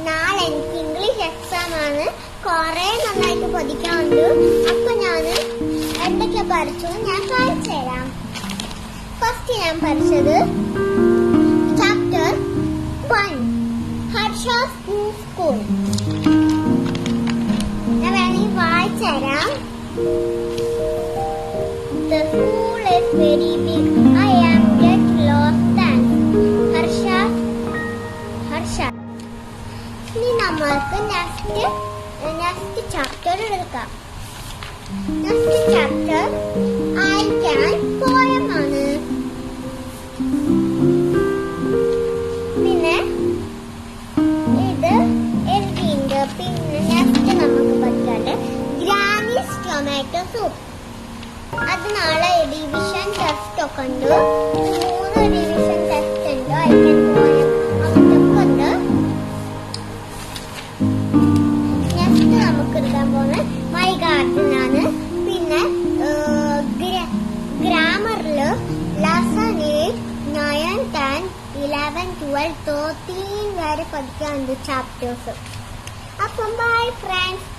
നാളെ എനിക്ക് English exam ആണ്. കുറെ നന്നായിട്ട് പഠിക്കാനുണ്ട്. അപ്പൊ ഞാൻ എന്തൊക്കെ പഠിച്ചു ഞാൻ കാണിച്ചു തരാം. ഫസ്റ്റ് ഞാൻ പഠിച്ചത് ചാപ്റ്റർ 1 ഹർഷാസ് സ്കൂൾ. ഞാൻ വേണമെങ്കിൽ വായിച്ചു തരാം. The school is very big. I am get lost. Thanks. Harsha. ഇനി നമ്മൾക്ക് നെക്സ്റ്റ് ചാപ്റ്റർ എടുക്കാം. Next chapter I can poem ആണ്. പിന്നെ ഇത് എഴുതിയുണ്ട്. പിന്നെ നെക്സ്റ്റ് നമുക്ക് പഠിക്കാണ്ട് ഗ്രാനീസ് ടൊമാറ്റോ സൂപ്പ്. അത് നാളെ ഡിവിഷൻ ടെസ്റ്റ് ഒക്കെ ഉണ്ട്. 3 ഡിവിഷൻ ടെസ്റ്റ് ഉണ്ട്. I can poem അങ്ങനത്തെ ഉണ്ട്. നെക്സ്റ്റ് നമുക്ക് എടുക്കാൻ പോകുന്നത് മൈ ഗാർഡൻ ആണ്. പിന്നെ ഗ്രാമറില് ലെസൺ 8, 9, 10, 11, 12, 13 വരെ പഠിക്കാനുണ്ട് ചാപ്റ്റേഴ്സ്. അപ്പം ബൈ ഫ്രണ്ട്സ്.